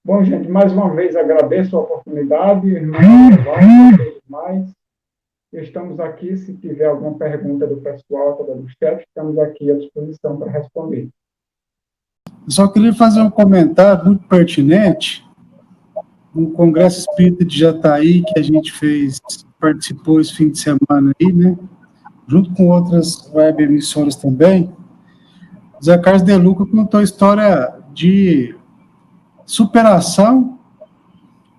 Bom, gente, mais uma vez agradeço a oportunidade, irmãos, mais. Estamos aqui, se tiver alguma pergunta do pessoal, do chat, estamos aqui à disposição para responder. Eu só queria fazer um comentário muito pertinente. No Congresso Espírita de Jataí, que a gente participou esse fim de semana aí, né? Junto com outras web emissoras também, Zé Carlos De Luca contou a história de superação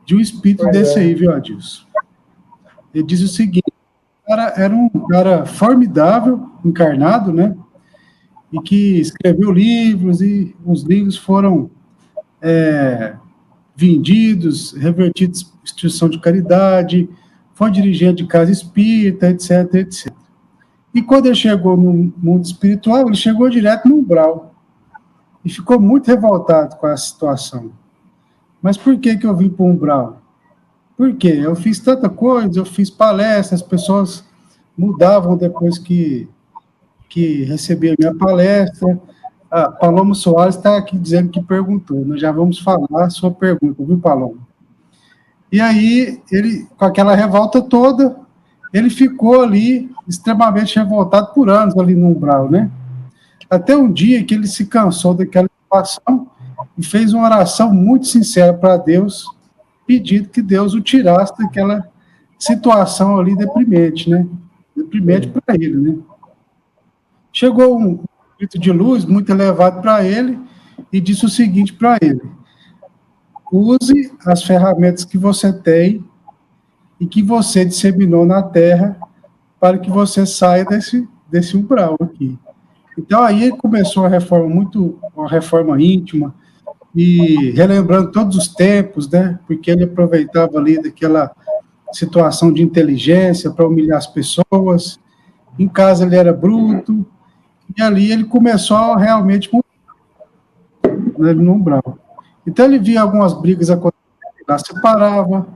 de um espírito desse aí, viu, Adilson? Ele diz o seguinte: o cara era um cara formidável, encarnado, né? e que escreveu livros, e os livros foram vendidos, revertidos em instituição de caridade, foi dirigente de casa espírita, etc, etc. E quando ele chegou no mundo espiritual, ele chegou direto no umbral, e ficou muito revoltado com a situação. Mas por que eu vim para o umbral? Por quê? Eu fiz tanta coisa, eu fiz palestras, as pessoas mudavam depois que recebiam a minha palestra. A Paloma Soares está aqui dizendo que perguntou, nós já vamos falar a sua pergunta, viu, Paloma? E aí, ele, com aquela revolta toda, ele ficou ali extremamente revoltado por anos ali no umbral, né? Até um dia que ele se cansou daquela situação e fez uma oração muito sincera para Deus, pedindo que Deus o tirasse daquela situação ali deprimente, né? Deprimente para ele, né? Chegou um espírito de luz muito elevado para ele e disse o seguinte para ele: use as ferramentas que você tem e que você disseminou na Terra para que você saia desse umbral aqui. Então aí começou uma reforma íntima, e relembrando todos os tempos, né? Porque ele aproveitava ali daquela situação de inteligência para humilhar as pessoas. Em casa ele era bruto, e ali ele começou realmente no umbral. Então ele via algumas brigas acontecendo, lá separava,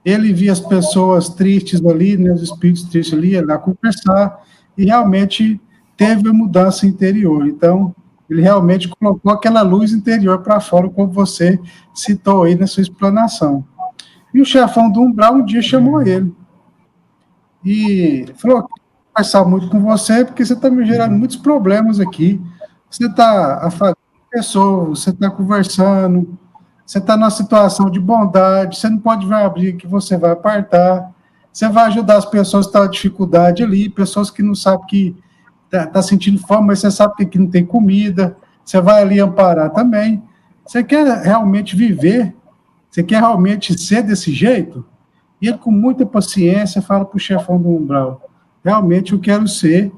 ele via as pessoas tristes ali, né, os espíritos tristes ali, ia lá conversar, e realmente teve a mudança interior. Então, ele realmente colocou aquela luz interior para fora, como você citou aí na sua explanação. E o chefão do umbral um dia chamou ele e falou: quero conversar muito com você, porque você está me gerando muitos problemas aqui. Você está afastando pessoas, você está conversando, você está numa situação de bondade, você não pode ver uma briga que você vai apartar, você vai ajudar as pessoas que estão em dificuldade ali, pessoas que não sabem que está sentindo fome, mas você sabe que não tem comida, você vai ali amparar também. Você quer realmente viver? Você quer realmente ser desse jeito? E ele, com muita paciência, fala para o chefão do umbral: realmente eu quero ser,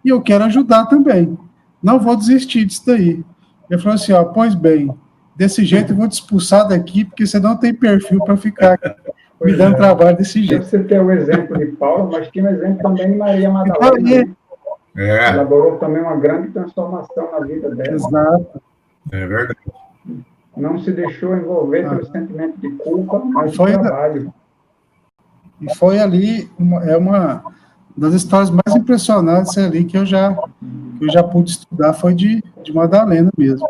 e eu quero ajudar também. Não vou desistir disso daí. Ele falou assim: ó, pois bem, desse jeito eu vou te expulsar daqui, porque você não tem perfil para ficar aqui, me dando trabalho desse jeito. Você tem o exemplo de Paulo, mas tem o exemplo também de Maria Madalena. Elaborou também uma grande transformação na vida dela. Exato. É verdade. Não se deixou envolver pelo sentimento de culpa, mas de trabalho. E foi ali, uma das histórias mais impressionantes ali que eu já pude estudar, foi de Madalena mesmo.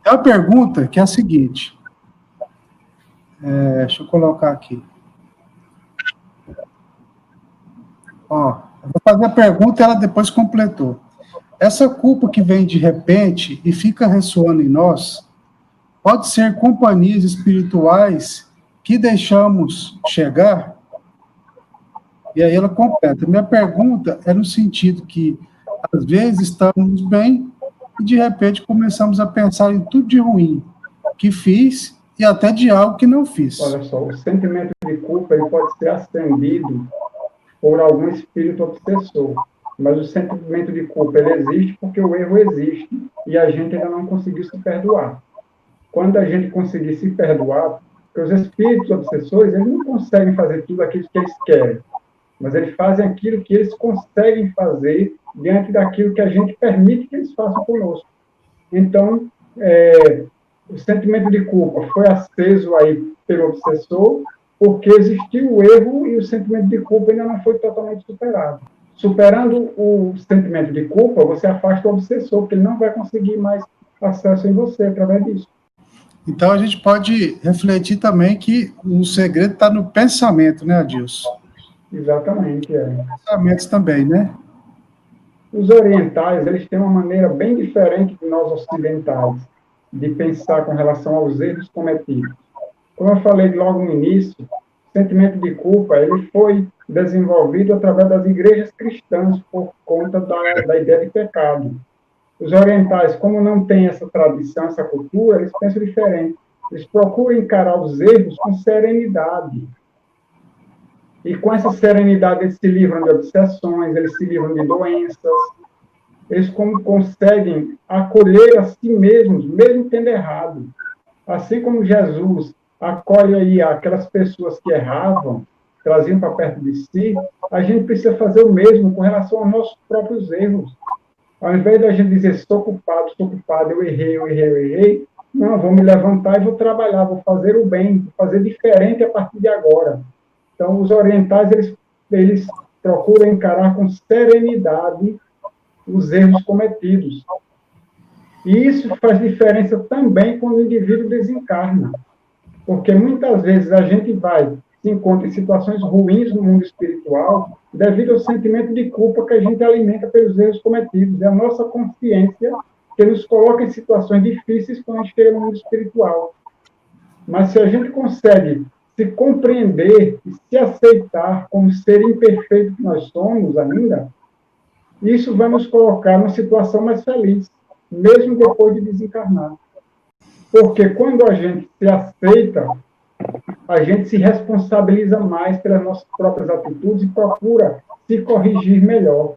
É uma pergunta que é a seguinte, deixa eu colocar aqui. Ó, eu vou fazer a pergunta e ela depois completou. Essa culpa que vem de repente e fica ressoando em nós, pode ser companhias espirituais que deixamos chegar? E aí ela completa. Minha pergunta é no sentido que, às vezes, estamos bem e, de repente, começamos a pensar em tudo de ruim que fiz e até de algo que não fiz. Olha só, o sentimento de culpa ele pode ser acendido por algum espírito obsessor, mas o sentimento de culpa ele existe porque o erro existe e a gente ainda não conseguiu se perdoar. Quando a gente conseguir se perdoar, porque os espíritos obsessores eles não conseguem fazer tudo aquilo que eles querem, mas eles fazem aquilo que eles conseguem fazer diante daquilo que a gente permite que eles façam conosco. Então, o sentimento de culpa foi aceso aí pelo obsessor, porque existiu o erro e o sentimento de culpa ainda não foi totalmente superado. Superando o sentimento de culpa, você afasta o obsessor, porque ele não vai conseguir mais acesso em você através disso. Então, a gente pode refletir também que o segredo está no pensamento, né, Adilson? Exatamente, Pensamentos também, né? Os orientais, eles têm uma maneira bem diferente de nós ocidentais, de pensar com relação aos erros cometidos. Como eu falei logo no início, o sentimento de culpa ele foi desenvolvido através das igrejas cristãs por conta da ideia de pecado. Os orientais, como não têm essa tradição, essa cultura, eles pensam diferente. Eles procuram encarar os erros com serenidade. E com essa serenidade eles se livram de obsessões, eles se livram de doenças. eles como conseguem acolher a si mesmos, mesmo tendo errado. Assim como Jesus acolhe aí aquelas pessoas que erravam, traziam para perto de si, a gente precisa fazer o mesmo com relação aos nossos próprios erros. Ao invés da gente dizer, sou culpado, eu errei, não, vou me levantar e vou trabalhar, vou fazer o bem, vou fazer diferente a partir de agora. Então, os orientais, eles procuram encarar com serenidade os erros cometidos. E isso faz diferença também quando o indivíduo desencarna. Porque muitas vezes a gente se encontra em situações ruins no mundo espiritual devido ao sentimento de culpa que a gente alimenta pelos erros cometidos. É a nossa consciência que nos coloca em situações difíceis quando a gente chega no mundo espiritual. Mas se a gente consegue se compreender e se aceitar como ser imperfeito que nós somos ainda, isso vai nos colocar numa situação mais feliz, mesmo depois de desencarnar. Porque quando a gente se aceita, a gente se responsabiliza mais pelas nossas próprias atitudes e procura se corrigir melhor.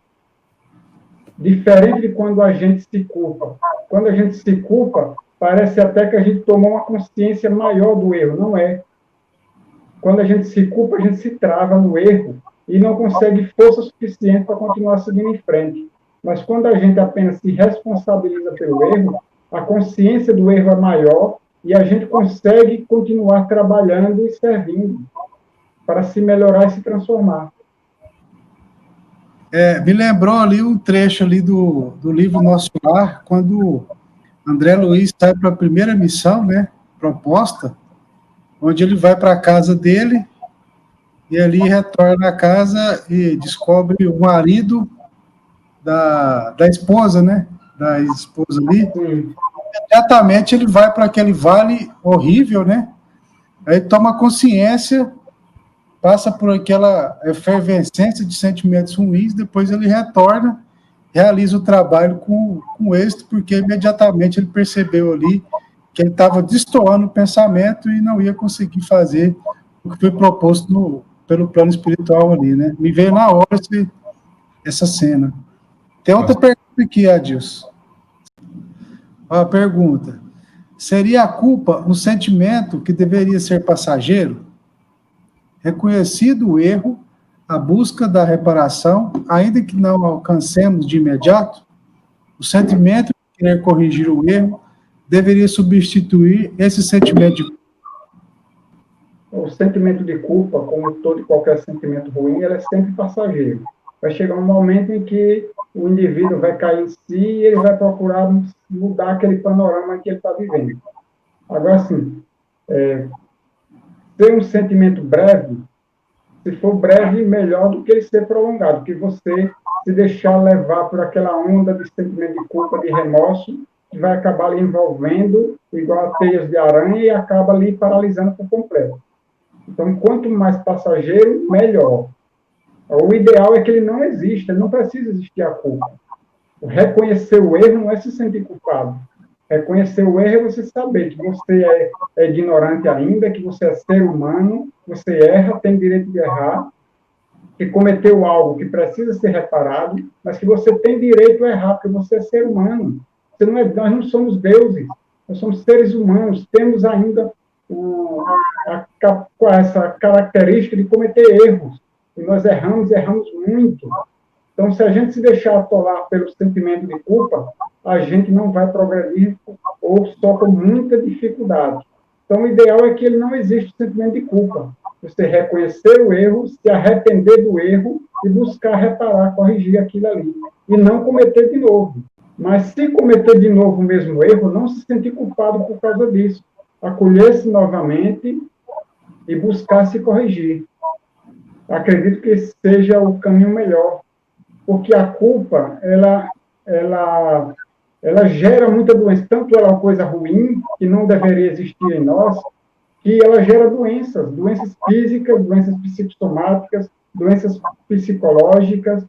Diferente de quando a gente se culpa. Quando a gente se culpa, parece até que a gente tomou uma consciência maior do erro. Não é. Quando a gente se culpa, a gente se trava no erro e não consegue força suficiente para continuar seguindo em frente. Mas quando a gente apenas se responsabiliza pelo erro, a consciência do erro é maior e a gente consegue continuar trabalhando e servindo para se melhorar e se transformar. Me lembrou ali um trecho ali do livro Nosso Lar, quando André Luiz sai para a primeira missão, né, proposta, onde ele vai para a casa dele e ali retorna à casa e descobre o marido da esposa, né, da esposa ali. Sim. Imediatamente ele vai para aquele vale horrível, né, aí toma consciência, passa por aquela efervescência de sentimentos ruins, depois ele retorna, realiza o trabalho com êxito, porque imediatamente ele percebeu ali que ele estava destoando o pensamento e não ia conseguir fazer o que foi proposto pelo plano espiritual ali, né? Me veio na hora essa cena. Tem outra pergunta aqui, Adilson. A pergunta: seria a culpa um sentimento que deveria ser passageiro? Reconhecido o erro, a busca da reparação, ainda que não alcancemos de imediato, o sentimento de querer corrigir o erro deveria substituir esse sentimento de culpa. O sentimento de culpa, como todo e qualquer sentimento ruim, ele é sempre passageiro. Vai chegar um momento em que o indivíduo vai cair em si e ele vai procurar mudar aquele panorama que ele está vivendo. Agora, sim, ter um sentimento breve, se for breve, melhor do que ele ser prolongado, porque você se deixar levar por aquela onda de sentimento de culpa, de remorso, que vai acabar lhe envolvendo igual a teias de aranha e acaba lhe paralisando por completo. Então, quanto mais passageiro, melhor. O ideal é que ele não exista, não precisa existir a culpa. Reconhecer o erro não é se sentir culpado. Reconhecer o erro é você saber que você é ignorante ainda, que você é ser humano, você erra, tem direito de errar, que cometeu algo que precisa ser reparado, mas que você tem direito a errar, porque você é ser humano. Nós não somos deuses, nós somos seres humanos, temos ainda essa característica de cometer erros, e nós erramos muito. Então, se a gente se deixar atolar pelo sentimento de culpa, a gente não vai progredir ou só com muita dificuldade. Então, o ideal é que ele não exista o sentimento de culpa. Você reconhecer o erro, se arrepender do erro e buscar reparar, corrigir aquilo ali. E não cometer de novo. Mas se cometer de novo o mesmo erro, não se sentir culpado por causa disso. Acolher-se novamente e buscar se corrigir. Acredito que esse seja o caminho melhor. Porque a culpa, ela gera muita doença. Tanto ela é uma coisa ruim, que não deveria existir em nós, que ela gera doenças físicas, doenças psicossomáticas, doenças psicológicas.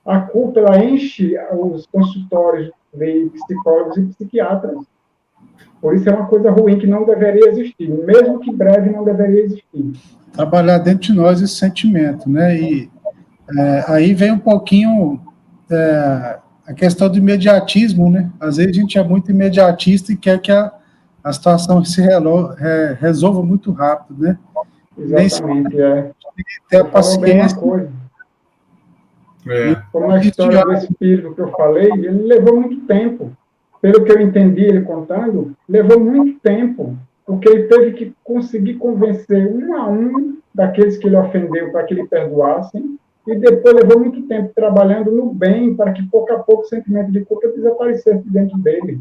A culpa, ela enche os consultórios de psicólogos e psiquiatras. Por isso é uma coisa ruim que não deveria existir, mesmo que breve não deveria existir. Trabalhar dentro de nós esse sentimento, né? E aí vem um pouquinho a questão do imediatismo, né? Às vezes a gente é muito imediatista e quer que a situação se resolva muito rápido, né? Exatamente, Ter a Você falou bem uma paciência. coisa. Como a história do espírito que eu falei, ele levou muito tempo. Pelo que eu entendi ele contando, levou muito tempo, porque ele teve que conseguir convencer um a um daqueles que ele ofendeu para que ele perdoassem, e depois levou muito tempo trabalhando no bem para que pouco a pouco o sentimento de culpa desaparecesse de dentro dele.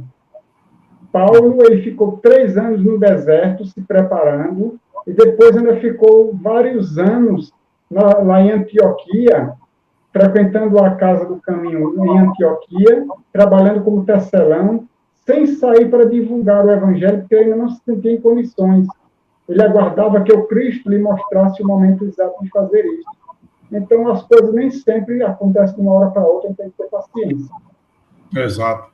Paulo, ele ficou 3 anos no deserto se preparando, e depois ainda ficou vários anos lá em Antioquia, frequentando a Casa do Caminho em Antioquia, trabalhando como tecelão, sem sair para divulgar o Evangelho, porque ele ainda não se sentia em condições. Ele aguardava que o Cristo lhe mostrasse o momento exato de fazer isso. Então, as coisas nem sempre acontecem de uma hora para outra, tem que ter paciência. Exato.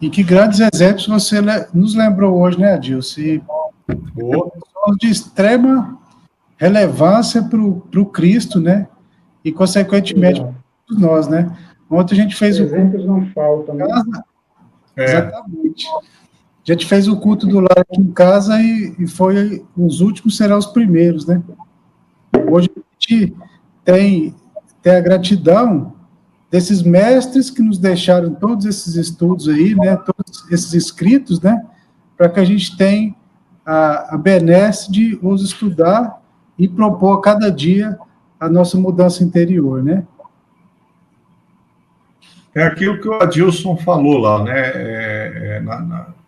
E que grandes exemplos você nos lembrou hoje, né, Adilson? Pessoas de extrema relevância para o Cristo, né? E, consequentemente, para nós, né? Ontem a gente fez exemplos não faltam, né? Exatamente. A gente fez o culto do lar aqui em casa e foi os últimos serão os primeiros, né? Hoje a gente tem a gratidão desses mestres que nos deixaram todos esses estudos aí, né? Todos esses escritos, né? Para que a gente tenha a benesse de os estudar e propor a cada dia a nossa mudança interior, né? É aquilo que o Adilson falou lá, né?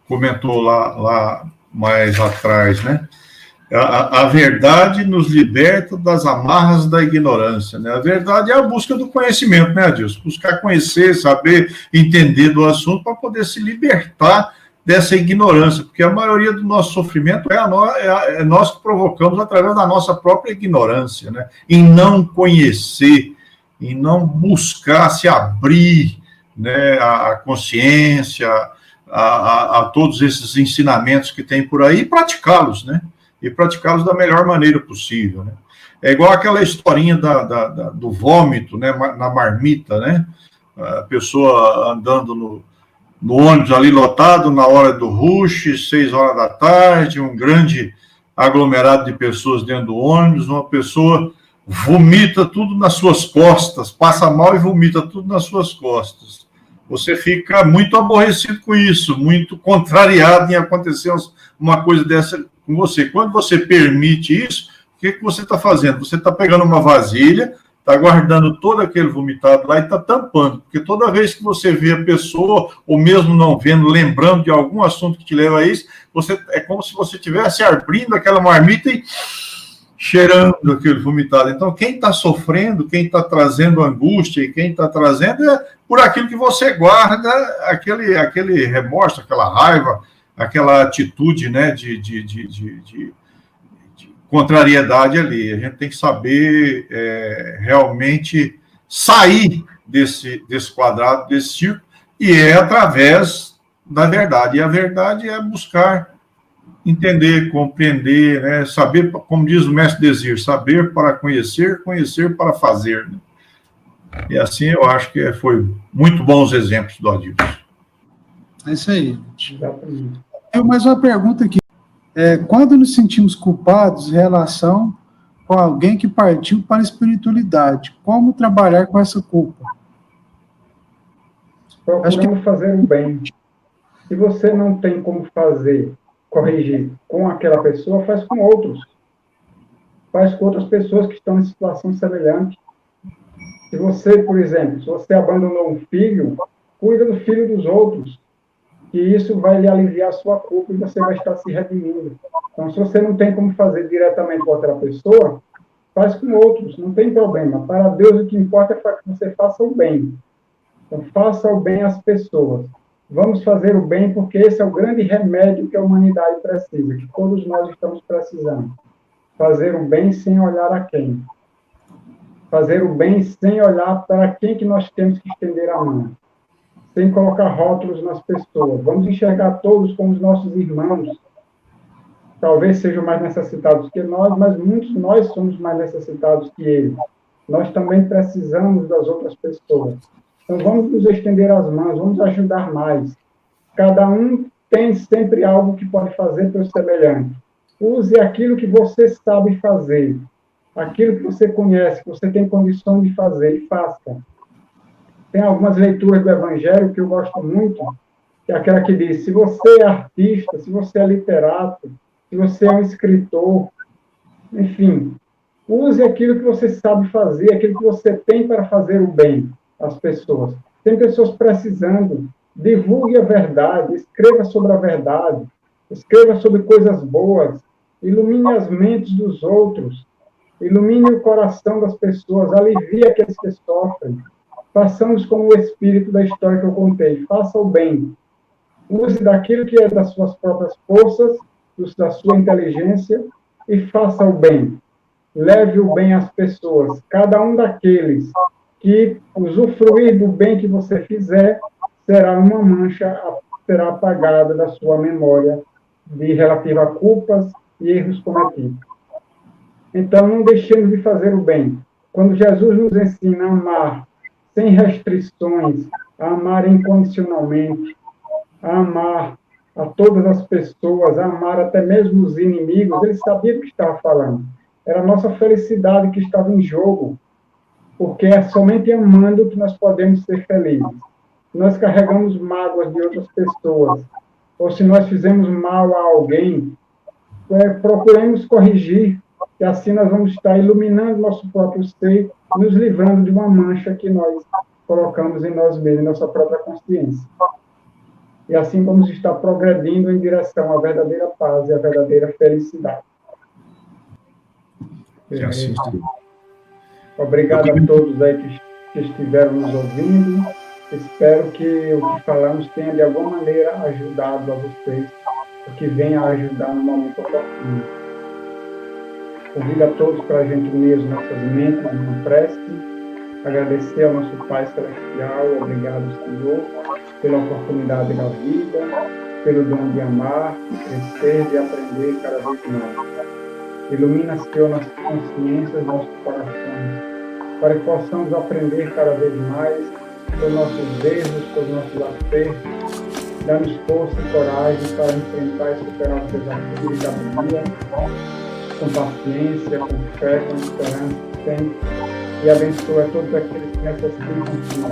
Comentou lá mais atrás, né? A verdade nos liberta das amarras da ignorância, né? A verdade é a busca do conhecimento, né, Adilson? Buscar conhecer, saber, entender do assunto para poder se libertar dessa ignorância, porque a maioria do nosso sofrimento é nós que provocamos através da nossa própria ignorância, né? Em não conhecer, em não buscar se abrir, né, a consciência, a todos esses ensinamentos que tem por aí, e praticá-los, né? E praticá-los da melhor maneira possível, né? É igual aquela historinha do vômito, né, na marmita, né? A pessoa andando no ônibus ali lotado, na hora do rush, 6 horas da tarde, um grande aglomerado de pessoas dentro do ônibus, uma pessoa vomita tudo nas suas costas, passa mal e vomita tudo nas suas costas. Você fica muito aborrecido com isso, muito contrariado em acontecer uma coisa dessa com você. Quando você permite isso, o que você está fazendo? Você está pegando uma vasilha, está guardando todo aquele vomitado lá e está tampando, porque toda vez que você vê a pessoa, ou mesmo não vendo, lembrando de algum assunto que te leva a isso, é como se você estivesse abrindo aquela marmita e cheirando aquele vomitado. Então, quem está sofrendo, quem está trazendo angústia e quem está trazendo é por aquilo que você guarda, aquele remorso, aquela raiva, aquela atitude, né, de contrariedade ali. A gente tem que saber realmente sair desse quadrado, desse círculo, e é através da verdade. E a verdade é buscar entender, compreender, né, saber, como diz o mestre Desir, saber para conhecer, conhecer para fazer. Né? E assim eu acho que foi muito bons os exemplos do Adilson. É isso aí. Eu mais uma pergunta aqui. Quando nos sentimos culpados em relação com alguém que partiu para a espiritualidade, como trabalhar com essa culpa? Procurando fazer o bem. Se você não tem como corrigir com aquela pessoa, faz com outros. Faz com outras pessoas que estão em situação semelhante. Se você, por exemplo, se você abandonou um filho, cuida do filho dos outros, que isso vai lhe aliviar a sua culpa e você vai estar se redimindo. Então, se você não tem como fazer diretamente com outra pessoa, faz com outros, não tem problema. Para Deus, o que importa é que você faça o bem. Então, faça o bem às pessoas. Vamos fazer o bem, porque esse é o grande remédio que a humanidade precisa, que todos nós estamos precisando. Fazer o bem sem olhar a quem. Fazer o bem sem olhar para quem que nós temos que estender a mão. Sem colocar rótulos nas pessoas. Vamos enxergar todos como os nossos irmãos. Talvez sejam mais necessitados que nós, mas muitos de nós somos mais necessitados que eles. Nós também precisamos das outras pessoas. Então, vamos nos estender as mãos, vamos ajudar mais. Cada um tem sempre algo que pode fazer pelo semelhante. Use aquilo que você sabe fazer, aquilo que você conhece, que você tem condição de fazer, e faça. Tem algumas leituras do Evangelho que eu gosto muito, que é aquela que diz, se você é artista, se você é literato, se você é um escritor, enfim, use aquilo que você sabe fazer, aquilo que você tem para fazer o bem às pessoas. Tem pessoas precisando, divulgue a verdade, escreva sobre a verdade, escreva sobre coisas boas, ilumine as mentes dos outros, ilumine o coração das pessoas, alivie aqueles que sofrem. Façamos como o espírito da história que eu contei, faça o bem. Use daquilo que é das suas próprias forças, da sua inteligência, e faça o bem. Leve o bem às pessoas. Cada um daqueles que usufruir do bem que você fizer, será uma mancha, será apagada da sua memória de relativa a culpas e erros cometidos. Então, não deixemos de fazer o bem. Quando Jesus nos ensina a amar sem restrições, a amar incondicionalmente, a amar a todas as pessoas, a amar até mesmo os inimigos, ele sabia do que estava falando. Era a nossa felicidade que estava em jogo, porque é somente amando que nós podemos ser felizes. Se nós carregamos mágoas de outras pessoas, ou se nós fizemos mal a alguém, procuremos corrigir, e assim nós vamos estar iluminando nosso próprio ser, nos livrando de uma mancha que nós colocamos em nós mesmos, em nossa própria consciência. E assim vamos estar progredindo em direção à verdadeira paz e à verdadeira felicidade. Assim, obrigado a todos aí que estiveram nos ouvindo. Espero que o que falamos tenha, de alguma maneira, ajudado a vocês, o que venha a ajudar no momento oportuno. Convido a todos para a gente unir as nossas mentes numa prece, agradecer ao nosso Pai Celestial, obrigado, Senhor, pela oportunidade da vida, pelo dom de amar, de crescer, de aprender cada vez mais. Ilumina, Senhor, nossas consciências, nossos corações, para que possamos aprender cada vez mais com os nossos erros, com os nossos acertos. Dá-nos força e coragem para enfrentar e superar os desafios de cada dia, com paciência, com fé, com esperança, sempre. E abençoa todos aqueles que necessitam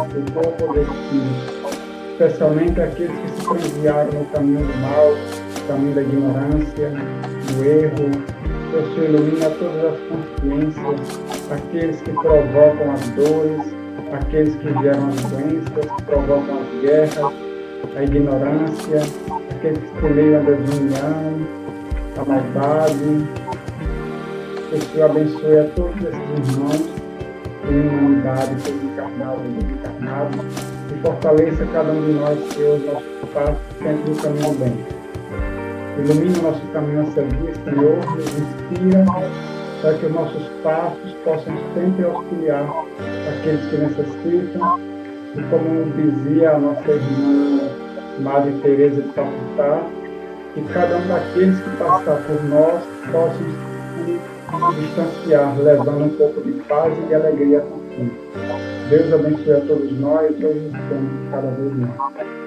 do teu poder Espírito, especialmente aqueles que se transviaram no caminho do mal, no caminho da ignorância, do erro. O Senhor ilumina todas as consciências, aqueles que provocam as dores, aqueles que geram as doenças, que provocam as guerras, a ignorância, aqueles que semeiam a desunião, a maldade. Que o Senhor abençoe a todos esses irmãos em humanidade, seus encarnados e desencarnados, e fortaleça cada um de nós, Senhor, nossos passos sempre no caminho do bem. Ilumina o nosso caminho a seguir, Senhor, nos inspira, para que os nossos passos possam sempre auxiliar aqueles que necessitam. E como dizia a nossa irmã Madre Teresa de Calcutá, que cada um daqueles que passar por nós possam se distanciar, levando um pouco de paz e de alegria consigo. Deus abençoe a todos nós, todos os tempos, cada vez mais.